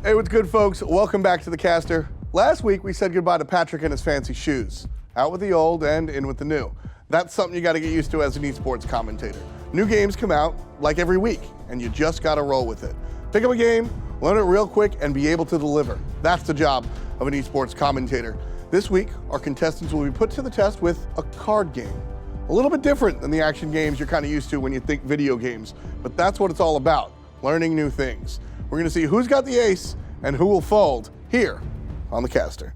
Hey, what's good, folks? Welcome back to the caster. Last week, we said goodbye to Patrick and his fancy shoes. Out with the old and in with the new. That's something you gotta get used to as an esports commentator. New games come out like every week, and you just gotta roll with it. Pick up a game, learn it real quick, and be able to deliver. That's the job of an esports commentator. This week, our contestants will be put to the test with a card game. A little bit different than the action games you're kind of used to when you think video games, but that's what it's all about, learning new things. We're gonna see who's got the ace and who will fold here on the caster.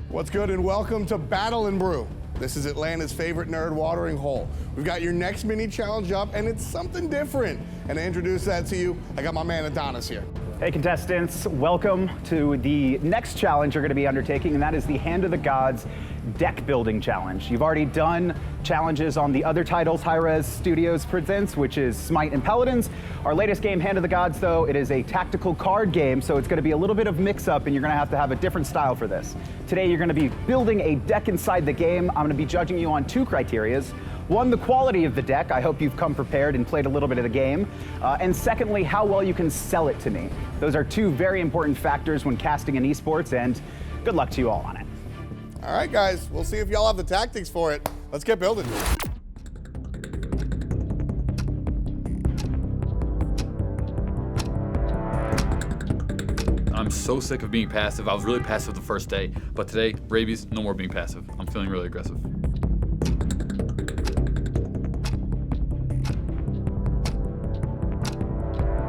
What's good, and welcome to Battle and Brew. This is Atlanta's favorite nerd watering hole. We've got your next mini challenge up, and it's something different. And to introduce that to you, I got my man Adonis here. Hey contestants, welcome to the next challenge you're going to be undertaking, and that is the Hand of the Gods deck building challenge. You've already done challenges on the other titles Hi-Rez Studios presents, which is SMITE and Paladins. Our latest game, Hand of the Gods, though, it is a tactical card game, so it's going to be a little bit of mix-up, and you're going to have a different style for this. Today, you're going to be building a deck inside the game. I'm going to be judging you on two criterias. One, the quality of the deck. I hope you've come prepared and played a little bit of the game. And secondly, how well you can sell it to me. Those are two very important factors when casting in esports, and good luck to you all on it. All right, guys, we'll see if y'all have the tactics for it. Let's get building. I'm so sick of being passive. I was really passive the first day, but today, rabies, no more being passive. I'm feeling really aggressive.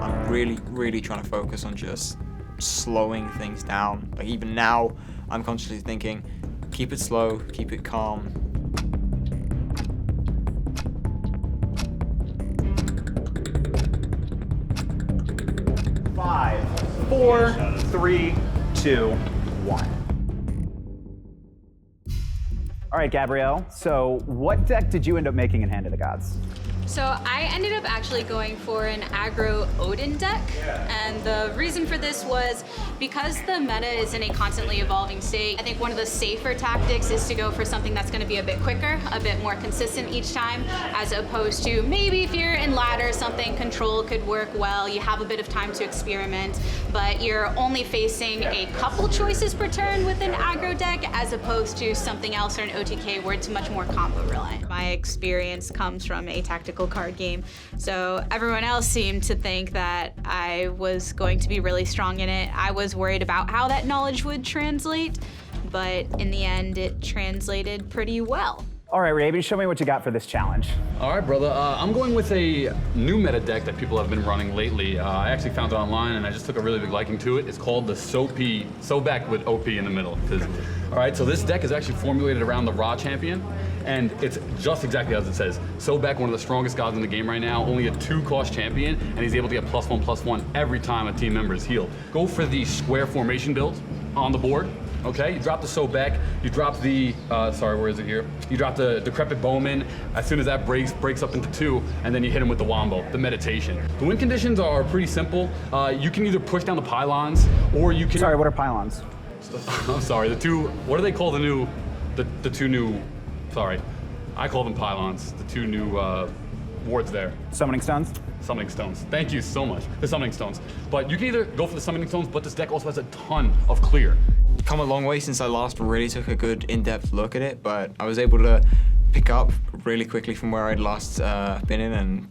I'm really trying to focus on just slowing things down. Like even now, I'm consciously thinking, keep it slow, keep it calm. Five, 4, 3, 2, 1. All right, Gabrielle, so what deck did you end up making in Hand of the Gods? So I ended up actually going for an aggro Odin deck, and the reason for this was because the meta is in a constantly evolving state. I think one of the safer tactics is to go for something that's going to be a bit quicker, a bit more consistent each time, as opposed to maybe if you're in ladder, something control could work well, you have a bit of time to experiment, but you're only facing a couple choices per turn with an aggro deck, as opposed to something else or an OTK where it's much more combo reliant. My experience comes from a tactical card game, so everyone else seemed to think that I was going to be really strong in it. I was worried about how that knowledge would translate, but in the end it translated pretty well. All right, Raven, show me what you got for this challenge. All right, brother. I'm going with a new meta deck that people have been running lately. I actually found it online, and I just took a really big liking to it. It's called the Sobek with OP in the middle. All right, so this deck is actually formulated around the Raw champion, and it's just exactly as it says. Sobek, one of the strongest gods in the game right now, only a 2-cost champion, and he's able to get +1/+1 every time a team member is healed. Go for the square formation build on the board. Okay, you drop the Sobek, you drop the, where is it here? You drop the Decrepit Bowman. As soon as that breaks up into 2, and then you hit him with the Wombo, the meditation. The win conditions are pretty simple. You can either push down the pylons, or you can... Sorry, what are pylons? I'm sorry, the two, what do they call the two new, sorry, I call them pylons, the two new wards there. Summoning stones? Summoning stones. Thank you so much. The summoning stones. But you can either go for the summoning stones, but this deck also has a ton of clear. Come a long way since I last really took a good in-depth look at it, but I was able to pick up really quickly from where I'd last been in, and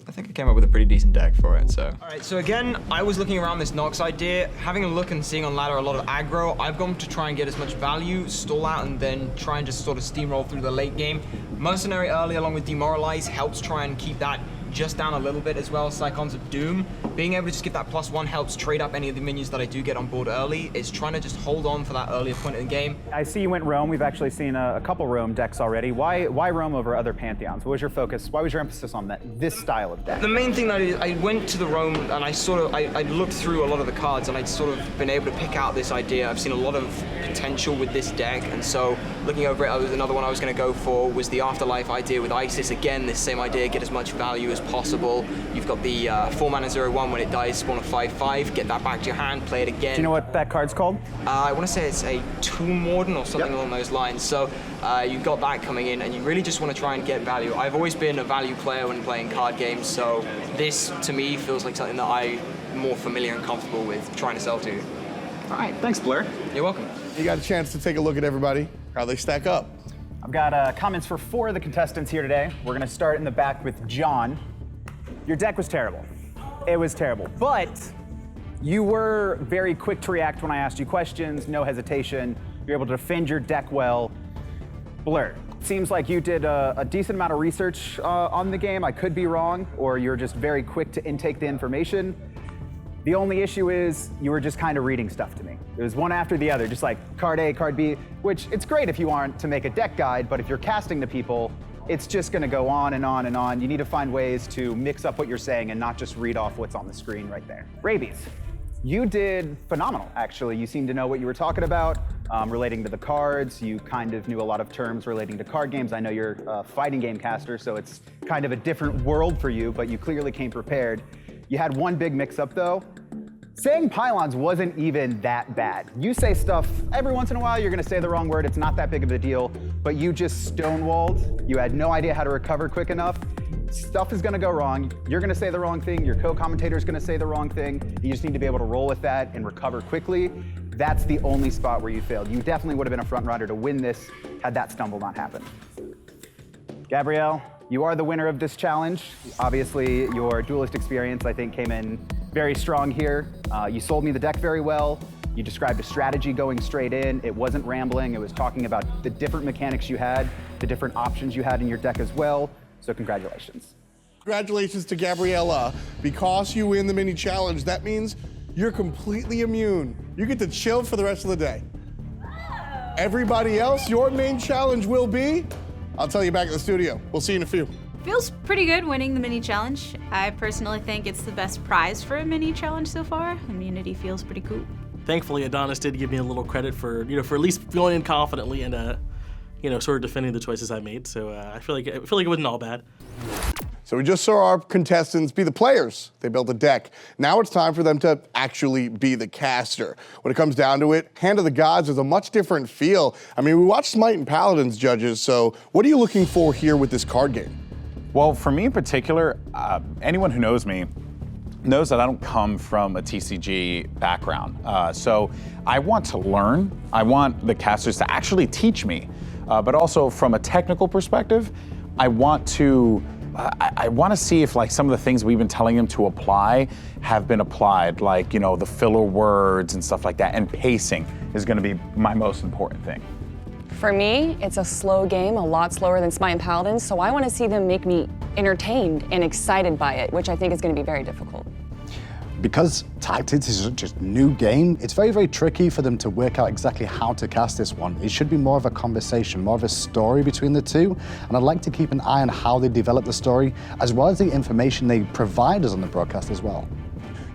I think I came up with a pretty decent deck for it, so. All right, so again, I was looking around this Nox idea, having a look and seeing on ladder a lot of aggro. I've gone to try and get as much value, stall out, and then try and just sort of steamroll through the late game. Mercenary early along with Demoralize helps try and keep that just down a little bit as well, Psychons of Doom. Being able to just get that +1 helps trade up any of the minions that I do get on board early. It's trying to just hold on for that earlier point in the game. I see you went Rome. We've actually seen a couple Rome decks already. Why Rome over other Pantheons? What was your focus? Why was your emphasis on this style of deck? The main thing that I went to the Rome and I looked through a lot of the cards and I'd sort of been able to pick out this idea. I've seen a lot of potential with this deck, and so looking over it, another one I was going to go for was the Afterlife idea with Isis. Again, this same idea, get as much value as possible. You've got the 4 mana 0/1, when it dies, spawn a 5/5, get that back to your hand, play it again. Do you know what that card's called? I want to say it's a Tomb Warden or something along those lines. So you've got that coming in, and you really just want to try and get value. I've always been a value player when playing card games, so this to me feels like something that I'm more familiar and comfortable with trying to sell to. All right, thanks, Blur. You're welcome. You got a chance to take a look at everybody, how they stack up. I've got comments for 4 of the contestants here today. We're gonna start in the back with John. Your deck was terrible. It was terrible, but you were very quick to react when I asked you questions, no hesitation. You're able to defend your deck well. Blur, seems like you did a decent amount of research on the game. I could be wrong, or you're just very quick to intake the information. The only issue is you were just kind of reading stuff to me. It was one after the other, just like card A, card B, which it's great if you want to make a deck guide, but if you're casting to people, it's just gonna go on and on and on. You need to find ways to mix up what you're saying and not just read off what's on the screen right there. Rabies, you did phenomenal, actually. You seemed to know what you were talking about relating to the cards. You kind of knew a lot of terms relating to card games. I know you're a fighting game caster, so it's kind of a different world for you, but you clearly came prepared. You had one big mix-up, though. Saying pylons wasn't even that bad. You say stuff every once in a while, you're gonna say the wrong word, it's not that big of a deal, but you just stonewalled. You had no idea how to recover quick enough. Stuff is gonna go wrong. You're gonna say the wrong thing, your co-commentator is gonna say the wrong thing. You just need to be able to roll with that and recover quickly. That's the only spot where you failed. You definitely would have been a front runner to win this had that stumble not happened. Gabrielle, you are the winner of this challenge. Obviously, your duelist experience, I think, came in very strong here. You sold me the deck very well. You described a strategy going straight in. It wasn't rambling. It was talking about the different mechanics you had, the different options you had in your deck as well. So congratulations. Congratulations to Gabriella. Because you win the mini challenge, that means you're completely immune. You get to chill for the rest of the day. Everybody else, your main challenge will be, I'll tell you back at the studio. We'll see you in a few. Feels pretty good winning the mini challenge. I personally think it's the best prize for a mini challenge so far. Immunity feels pretty cool. Thankfully, Adonis did give me a little credit for, for at least going in confidently and, sort of defending the choices I made. So I feel like it wasn't all bad. So we just saw our contestants be the players. They built a deck. Now it's time for them to actually be the caster. When it comes down to it, Hand of the Gods is a much different feel. I mean, we watched Smite and Paladins judges, so what are you looking for here with this card game? Well, for me in particular, anyone who knows me knows that I don't come from a TCG background. So I want to learn. I want the casters to actually teach me. But also from a technical perspective, I want to see if some of the things we've been telling them to apply have been applied, the filler words and stuff like that, and pacing is gonna be my most important thing. For me, it's a slow game, a lot slower than Smite and Paladins, so I want to see them make me entertained and excited by it, which I think is going to be very difficult. Because Tactics is such a new game, it's very, very tricky for them to work out exactly how to cast this one. It should be more of a conversation, more of a story between the two, and I'd like to keep an eye on how they develop the story, as well as the information they provide us on the broadcast as well.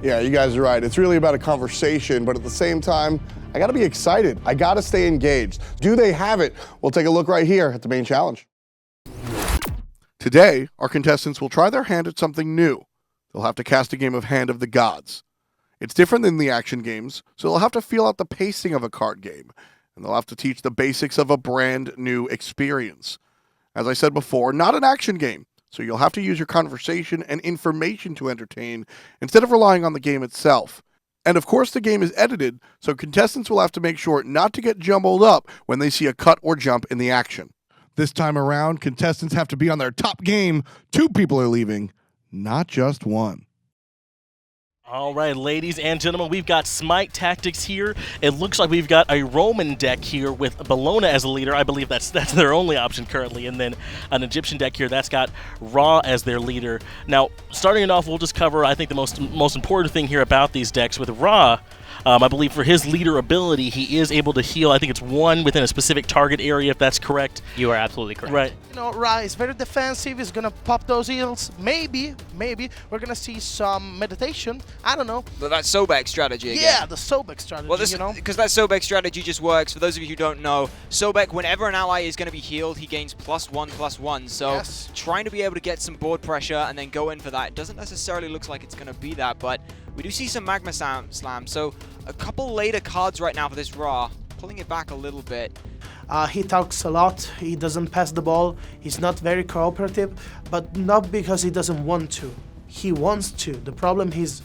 Yeah, you guys are right. It's really about a conversation, but at the same time, I gotta be excited. I gotta stay engaged. Do they have it? We'll take a look right here at the main challenge. Today, our contestants will try their hand at something new. They'll have to cast a game of Hand of the Gods. It's different than the action games, so they'll have to feel out the pacing of a card game, and they'll have to teach the basics of a brand new experience. As I said before, not an action game, so you'll have to use your conversation and information to entertain instead of relying on the game itself. And of course the game is edited, so contestants will have to make sure not to get jumbled up when they see a cut or jump in the action. This time around, contestants have to be on their top game. 2 people are leaving, not just 1. All right, ladies and gentlemen, we've got SMITE tactics here. It looks like we've got a Roman deck here with Bologna as a leader. I believe that's their only option currently. And then an Egyptian deck here that's got Ra as their leader. Now, starting it off, we'll just cover, I think, the most important thing here about these decks. With Ra, I believe for his leader ability, he is able to heal. I think it's one within a specific target area, if that's correct. You are absolutely correct. Right. You know, Ra is very defensive. He's gonna pop those heals. Maybe we're gonna see some meditation. I don't know. But that Sobek strategy again. Yeah, the Sobek strategy. Well, you know, because that Sobek strategy just works. For those of you who don't know, Sobek, whenever an ally is going to be healed, he gains +1/+1. So Yes. trying to be able to get some board pressure and then go in for that doesn't necessarily look like it's going to be that. But we do see some Magma Slam. So a couple later cards right now for this Ra, pulling it back a little bit. he talks a lot. He doesn't pass the ball. He's not very cooperative, but not because he doesn't want to. He wants to. The problem he's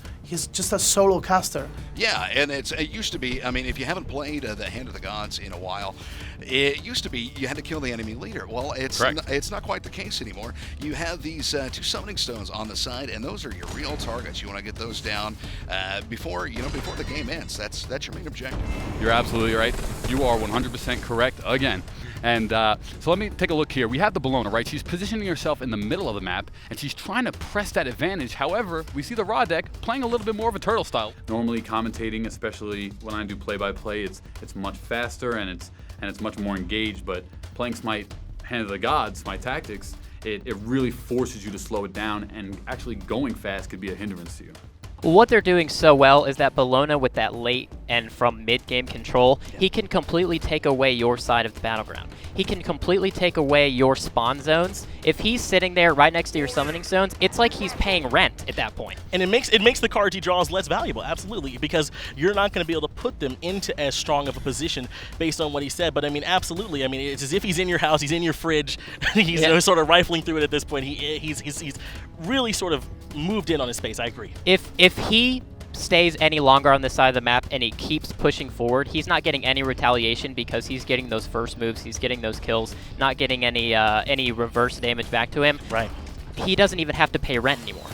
just a solo caster. Yeah, and it used to be, I mean, if you haven't played the Hand of the Gods in a while, it used to be you had to kill the enemy leader. Well, it's not quite the case anymore. You have these 2 summoning stones on the side, and those are your real targets. You want to get those down before the game ends. That's your main objective. You're absolutely right. You are 100% correct again. And so let me take a look here. We have the Bologna, right? She's positioning herself in the middle of the map, and she's trying to press that advantage. However, we see the Ra deck playing a little bit more of a turtle style. Normally commentating, especially when I do play-by-play, it's much faster and it's much more engaged. But playing SMITE Hand of the Gods, SMITE tactics, it really forces you to slow it down, and actually going fast could be a hindrance to you. What they're doing so well is that Bologna, with that late and from mid-game control, he can completely take away your side of the battleground. He can completely take away your spawn zones. If he's sitting there right next to your summoning zones, it's like he's paying rent at that point. And it makes the cards he draws less valuable, absolutely, because you're not going to be able to put them into as strong of a position based on what he said. But I mean, absolutely. I mean, it's as if he's in your house, he's in your fridge, he's sort of rifling through it at this point. He's really sort of moved in on his space. I agree. If he stays any longer on this side of the map and he keeps pushing forward, he's not getting any retaliation because he's getting those first moves, he's getting those kills, not getting any reverse damage back to him. Right. He doesn't even have to pay rent anymore.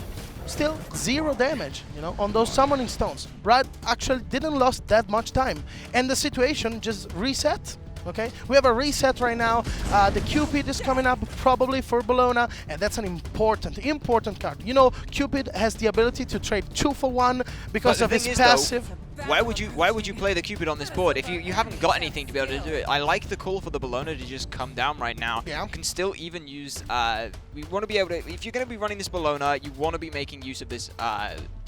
Still 0 damage, you know, on those summoning stones. Brad actually didn't lose that much time, and the situation just reset. Okay, we have a reset right now. The Cupid is coming up probably for Bologna, and that's an important card. You know, Cupid has the ability to trade 2 for 1 because of his passive. Why would you play the Cupid on this board if you haven't got anything to be able to do it? I like the call for the Bologna to just come down right now. Yeah. You can still even use. We want to be able to. If you're going to be running this Bologna, you want to be making use of this.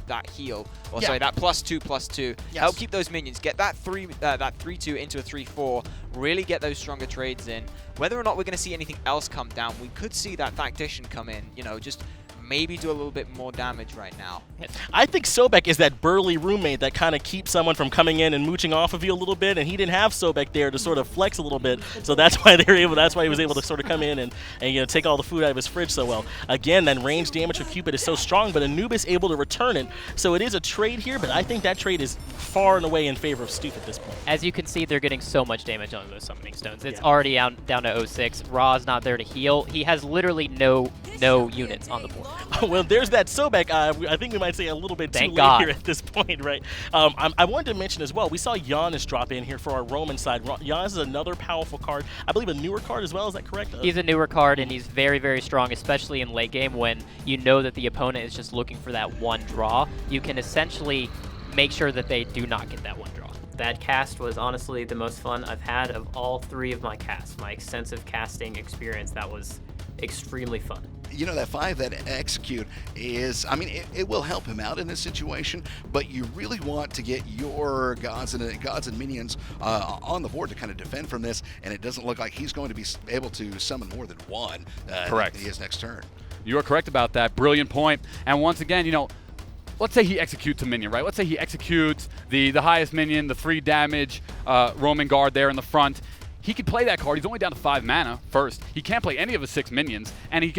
That heal, or sorry, that +2/+2. Yes. Help keep those minions. Get that 3/2 into a 3/4. Really get those stronger trades in. Whether or not we're going to see anything else come down, we could see that Tactician come in. You know, just maybe do a little bit more damage right now. I think Sobek is that burly roommate that kind of keeps someone from coming in and mooching off of you a little bit, and he didn't have Sobek there to sort of flex a little bit, so that's why that's why he was able to sort of come in and you know, take all the food out of his fridge so well. Again, that range damage for Cupid is so strong, but Anubis able to return it, so it is a trade here, but I think that trade is far and away in favor of Stoof at this point. As you can see, they're getting so much damage on those summoning stones. It's already down to 06. Ra's not there to heal. He has literally no units on the board. Well, there's that Sobek. I think we might say a little bit too late here at this point, right? I wanted to mention as well, we saw Giannis drop in here for our Roman side. Giannis is another powerful card. I believe a newer card as well, is that correct? He's a newer card, and he's very, very strong, especially in late game when you know that the opponent is just looking for that one draw. You can essentially make sure that they do not get that one draw. That cast was honestly the most fun I've had of all 3 of my casts. My extensive casting experience, that was extremely fun. You know, that 5 that execute is, I mean, it will help him out in this situation, but you really want to get your gods and minions on the board to kind of defend from this, and it doesn't look like he's going to be able to summon more than 1 Correct. his next turn. You are correct about that. Brilliant point. And once again, you know, let's say he executes a minion, right? Let's say he executes the highest minion, the 3 damage Roman guard there in the front. He could play that card. He's only down to 5 mana first. He can't play any of his 6 minions, and he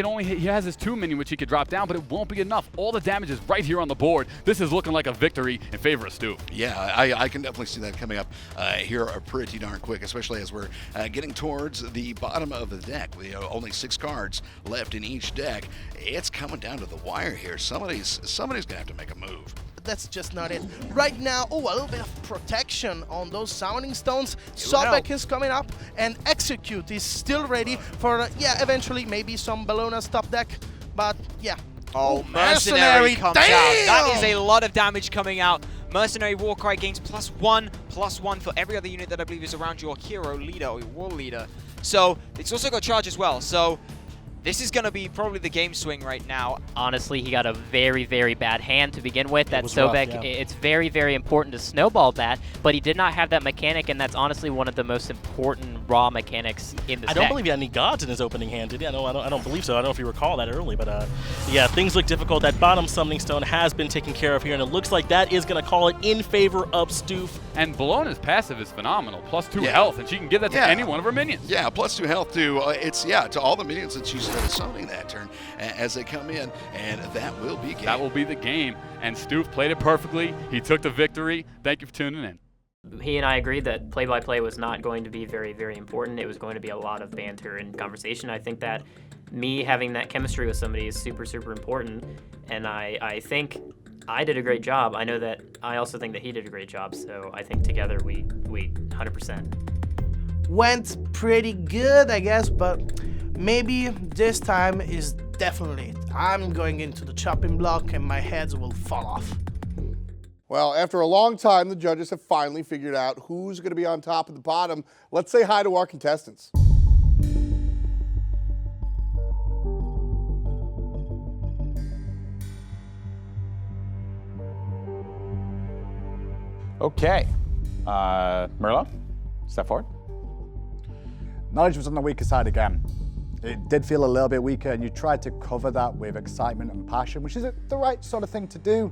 has his 2 minion, which he could drop down, but it won't be enough. All the damage is right here on the board. This is looking like a victory in favor of Stu. Yeah, I can definitely see that coming up here pretty darn quick, especially as we're getting towards the bottom of the deck. We have only 6 cards left in each deck. It's coming down to the wire here. Somebody's going to have to make a move. that's just not it. Right now, a little bit of protection on those summoning stones. Sobek is coming up, and Execute is still ready for, eventually maybe some Bellona's top deck, but yeah. Oh, Mercenary comes out. That is a lot of damage coming out. Mercenary Warcry gains +1/+1 for every other unit that I believe is around your hero leader or your war leader. So it's also got charge as well. So this is going to be probably the game swing right now. Honestly, he got a very, very bad hand to begin with. That Sobek, rough, yeah. It's very, very important to snowball that, but he did not have that mechanic, and that's honestly one of the most important raw mechanics in the I don't believe he had any gods in his opening hand, did he? I don't believe so. I don't know if you recall that early, but yeah, things look difficult. That bottom summoning stone has been taken care of here, and it looks like that is going to call it in favor of Stoof. And Bellona's passive is phenomenal, +2 health, and she can give that to any one of her minions. Yeah, +2 health to to all the minions that she's summoning that turn as they come in, and that will be game. That will be the game, and Stoof played it perfectly. He took the victory. Thank you for tuning in. He and I agreed that play-by-play was not going to be very, very important. It was going to be a lot of banter and conversation. I think that me having that chemistry with somebody is super, super important, and I think I did a great job. I know that I also think that he did a great job, so I think together we 100%. Went pretty good, I guess, but maybe this time is definitely it. I'm going into the chopping block and my heads will fall off. Well, after a long time, the judges have finally figured out who's going to be on top and the bottom. Let's say hi to our contestants. Okay. Merlo, step forward. Knowledge was on the weaker side again. It did feel a little bit weaker, and you tried to cover that with excitement and passion, which is the right sort of thing to do.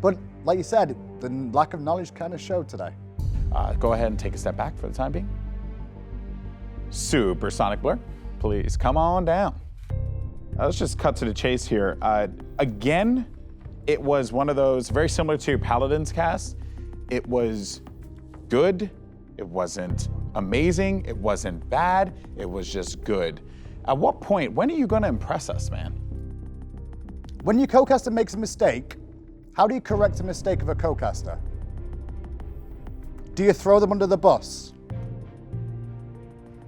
But like you said, the lack of knowledge kind of showed today. Go ahead and take a step back for the time being. Supersonic Blur, please come on down. Let's just cut to the chase here. Again, it was one of those very similar to Paladin's cast. It was good. It wasn't amazing. It wasn't bad. It was just good. At what point, when are you going to impress us, man? When your co-caster makes a mistake, how do you correct a mistake of a co-caster? Do you throw them under the bus?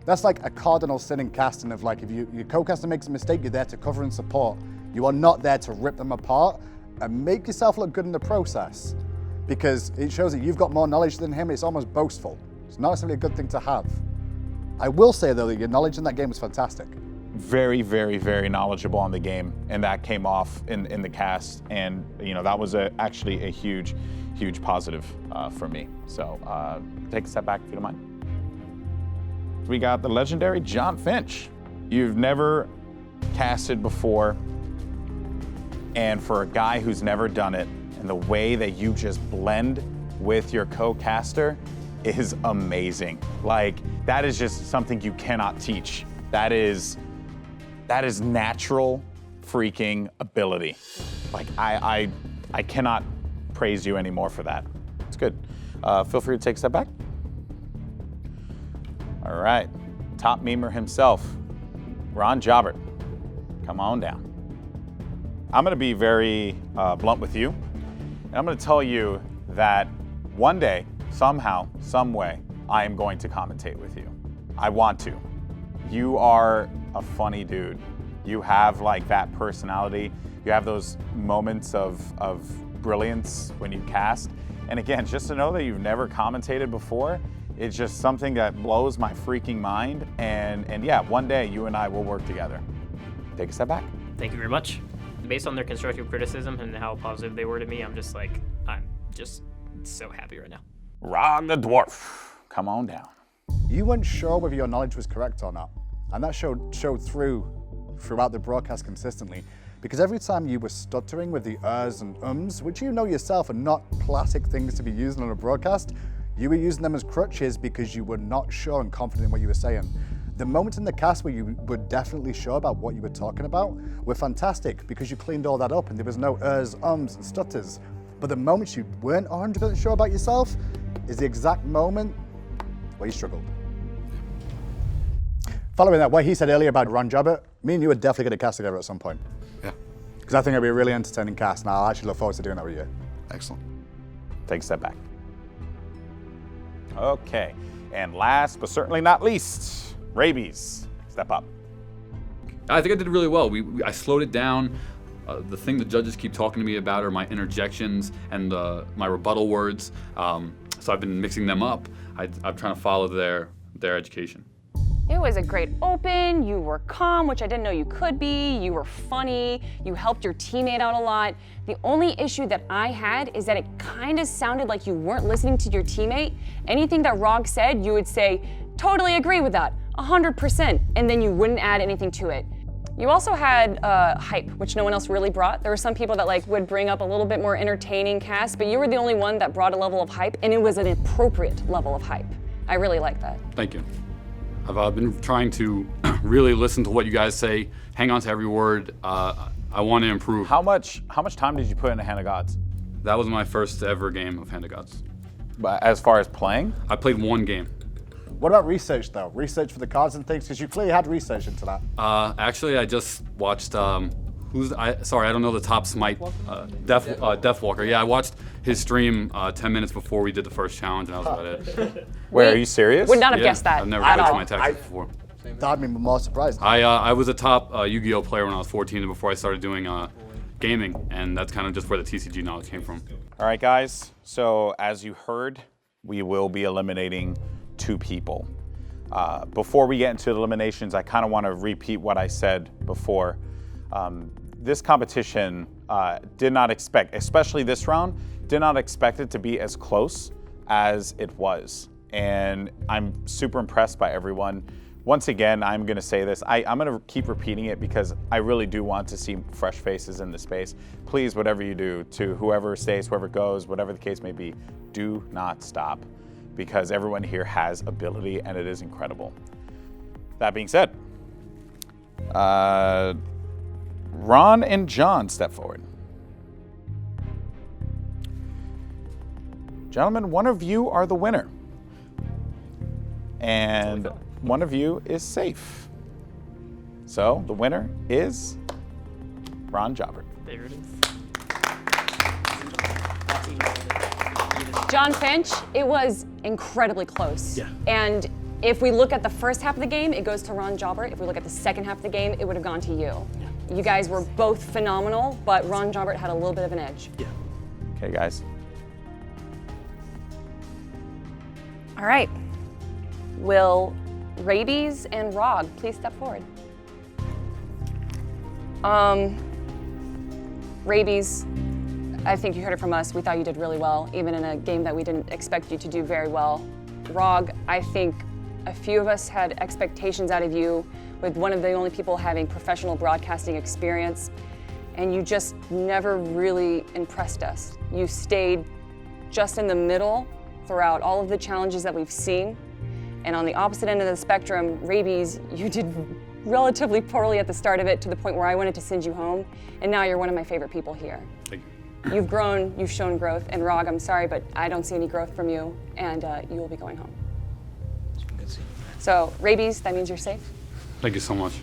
That's like a cardinal sin in casting of like, if your co-caster makes a mistake, you're there to cover and support. You are not there to rip them apart and make yourself look good in the process, because it shows that you've got more knowledge than him. It's almost boastful. It's not necessarily a good thing to have. I will say though that your knowledge in that game was fantastic. Very, very, very knowledgeable on the game, and that came off in the cast, and that was actually a huge positive for me. So take a step back if you don't mind. We got the legendary John Finch. You've never casted before, and for a guy who's never done it, and the way that you just blend with your co-caster is amazing. Like, that is just something you cannot teach. That is natural freaking ability. Like, I cannot praise you anymore for that. It's good. Feel free to take a step back. All right, top memer himself, Ron Jobbert, come on down. I'm gonna be very blunt with you, and I'm gonna tell you that one day, somehow, some way, I am going to commentate with you. I want to. You are a funny dude. You have like that personality. You have those moments of brilliance when you cast. And again, just to know that you've never commentated before, it's just something that blows my freaking mind. And yeah, one day you and I will work together. Take a step back. Thank you very much. Based on their constructive criticism and how positive they were to me, I'm just so happy right now. Ron the Dwarf, come on down. You weren't sure whether your knowledge was correct or not. And that showed throughout the broadcast consistently, because every time you were stuttering with the ers and ums, which you know yourself are not classic things to be using on a broadcast, you were using them as crutches because you were not sure and confident in what you were saying. The moments in the cast where you were definitely sure about what you were talking about were fantastic because you cleaned all that up and there was no ers, ums, and stutters. But the moments you weren't 100% sure about yourself is the exact moment where you struggled. Following that, what he said earlier about Ron Jobbert, me and you are definitely going to cast together at some point. Yeah. Because I think it'll be a really entertaining cast, and I'll actually look forward to doing that with you. Excellent. Take a step back. Okay, and last but certainly not least, Rabies, step up. I think I did really well. I slowed it down. The thing the judges keep talking to me about are my interjections and my rebuttal words. So I've been mixing them up. I'm trying to follow their education. It was a great open. You were calm, which I didn't know you could be. You were funny. You helped your teammate out a lot. The only issue that I had is that it kind of sounded like you weren't listening to your teammate. Anything that Rog said, you would say, totally agree with that, 100%, and then you wouldn't add anything to it. You also had hype, which no one else really brought. There were some people that would bring up a little bit more entertaining cast, but you were the only one that brought a level of hype, and it was an appropriate level of hype. I really like that. Thank you. I've been trying to really listen to what you guys say, hang on to every word. I want to improve. How much time did you put into Hand of Gods? That was my first ever game of Hand of Gods. But as far as playing? I played one game. What about research though? Research for the cards and things, because you clearly had research into that. Actually, I just watched. Sorry, I don't know the top SMITE. Deathwalker. Yeah, I watched his stream 10 minutes before we did the first challenge, and that was about it. Wait, are you serious? Would not have guessed that I've never at played all. my tactics before. That'd be more surprised. I was a top Yu-Gi-Oh player when I was 14, and before I started doing gaming, and that's kind of just where the TCG knowledge came from. All right, guys. So as you heard, we will be eliminating 2 people. Before we get into the eliminations, I kind of want to repeat what I said before. This competition did not expect, especially this round, did not expect it to be as close as it was. And I'm super impressed by everyone. Once again, I'm going to say this. I'm going to keep repeating it because I really do want to see fresh faces in the space. Please, whatever you do, to whoever stays, whoever goes, whatever the case may be, do not stop, because everyone here has ability and it is incredible. That being said, Ron and John, step forward. Gentlemen, one of you are the winner. And one of you is safe. So the winner is Ron Jobbert. There it is. John Finch, it was incredibly close. Yeah. And if we look at the first half of the game, it goes to Ron Jobbert. If we look at the second half of the game, it would have gone to you. You guys were both phenomenal, but Ron Jobbert had a little bit of an edge. Yeah. Okay, guys. All right. Will Rabies and Rog please step forward? Rabies, I think you heard it from us. We thought you did really well, even in a game that we didn't expect you to do very well. Rog, I think a few of us had expectations out of you, with one of the only people having professional broadcasting experience, and you just never really impressed us. You stayed just in the middle throughout all of the challenges that we've seen. And on the opposite end of the spectrum, Rabies, you did relatively poorly at the start of it, to the point where I wanted to send you home, and now you're one of my favorite people here. Thank you. You've grown, you've shown growth, and Rog, I'm sorry, but I don't see any growth from you, and you will be going home. So, Rabies, that means you're safe? Thank you so much.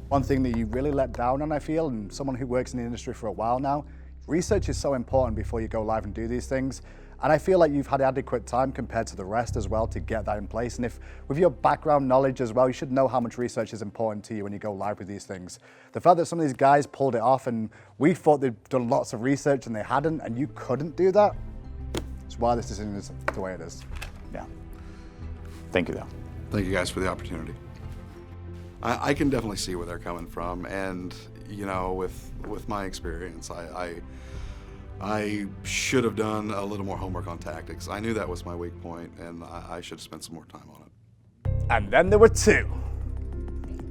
One thing that you really let down on, I feel, and someone who works in the industry for a while now, research is so important before you go live and do these things. And I feel like you've had adequate time compared to the rest as well to get that in place. And if, with your background knowledge as well, you should know how much research is important to you when you go live with these things. The fact that some of these guys pulled it off, and we thought they'd done lots of research and they hadn't, and you couldn't do that, it's why this decision is the way it is. Yeah. Thank you, though. Thank you guys for the opportunity. I can definitely see where they're coming from, and you know, with my experience, I should have done a little more homework on tactics. I knew that was my weak point, and I should have spent some more time on it. And then there were 2.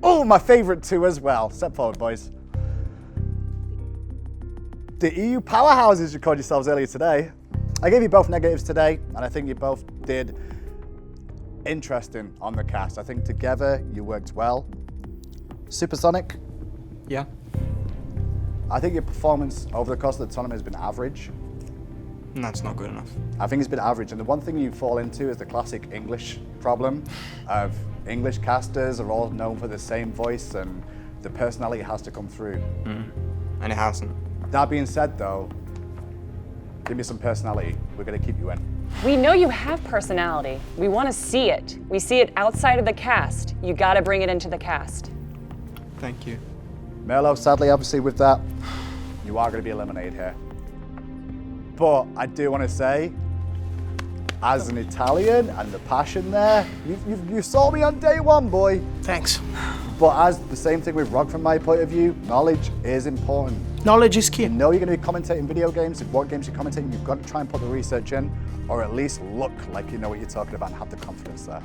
Oh, my favorite 2 as well. Step forward, boys. The EU powerhouses you called yourselves earlier today. I gave you both negatives today, and I think you both did interesting on the cast. I think together you worked well. Supersonic? Yeah. I think your performance over the course of the tournament has been average. That's not good enough. I think it's been average, and the one thing you fall into is the classic English problem of English casters are all known for the same voice, and the personality has to come through. And it hasn't. That being said though, Give me some personality. We're going to keep you in. We know you have personality. We want to see it. We see it outside of the cast. You got to bring it into the cast. Thank you. Merlo, sadly, obviously, with that, you are going to be eliminated here. But I do want to say, as an Italian and the passion there, you saw me on day one, boy. Thanks. But as the same thing with Rog from my point of view, knowledge is important. Knowledge is key. You know you're going to be commentating video games, and what games you're commentating, you've got to try and put the research in, or at least look like you know what you're talking about and have the confidence there.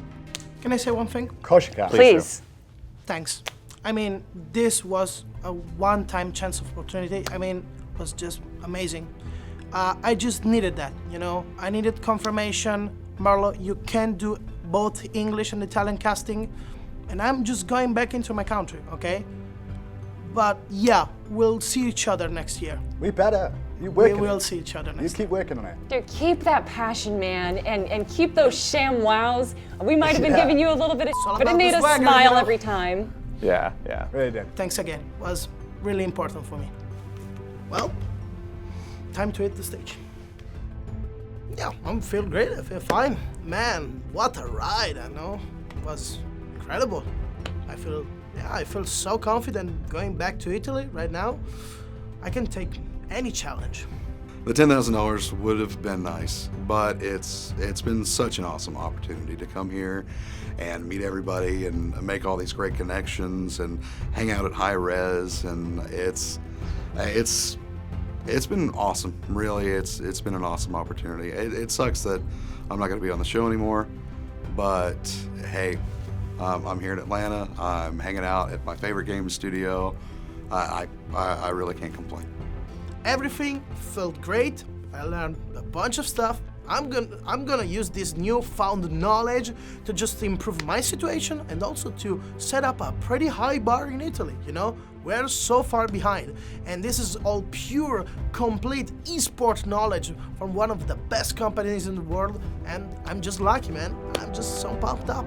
Can I say one thing? Of course you can. Please. Thanks. I mean, this was a one-time chance of opportunity. I mean, it was just amazing. I just needed that, you know. I needed confirmation. Marlo, you can do both English and Italian casting, and I'm just going back into my country, okay? But yeah, we'll see each other next year. We better. You we will see each other next year. You keep working on it. Dude, keep that passion, man, and keep those sham wows. We might have been giving you a little bit of, but it made us smile every time. Yeah. Really did. Thanks again. It was really important for me. Well, time to hit the stage. Yeah, I'm feeling great. I feel fine. Man, what a ride, I know. It was incredible. I feel so confident going back to Italy right now. I can take any challenge. The $10,000 would have been nice, but it's been such an awesome opportunity to come here and meet everybody and make all these great connections and hang out at Hi-Rez, and it's been awesome. Really, it's been an awesome opportunity. It sucks that I'm not going to be on the show anymore, but hey, I'm here in Atlanta. I'm hanging out at my favorite game studio. I really can't complain. Everything felt great. I learned a bunch of stuff. I'm gonna use this newfound knowledge to just improve my situation and also to set up a pretty high bar in Italy, you know? We're so far behind, and this is all pure, complete esport knowledge from one of the best companies in the world, and I'm just lucky, man. I'm just so pumped up.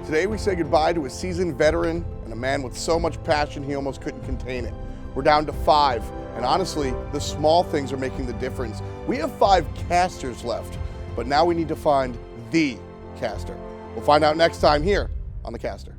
Today we say goodbye to a seasoned veteran and a man with so much passion he almost couldn't contain it. We're down to 5, and honestly, the small things are making the difference. We have 5 casters left, but now we need to find the caster. We'll find out next time here on The Caster.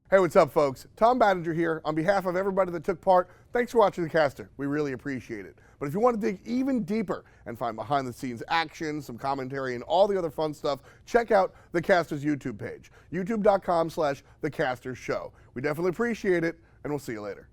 Hey, what's up, folks? Tom Battinger here. On behalf of everybody that took part, thanks for watching The Caster. We really appreciate it. But if you want to dig even deeper and find behind-the-scenes action, some commentary, and all the other fun stuff, check out The Caster's YouTube page, youtube.com/TheCasterShow. We definitely appreciate it, and we'll see you later.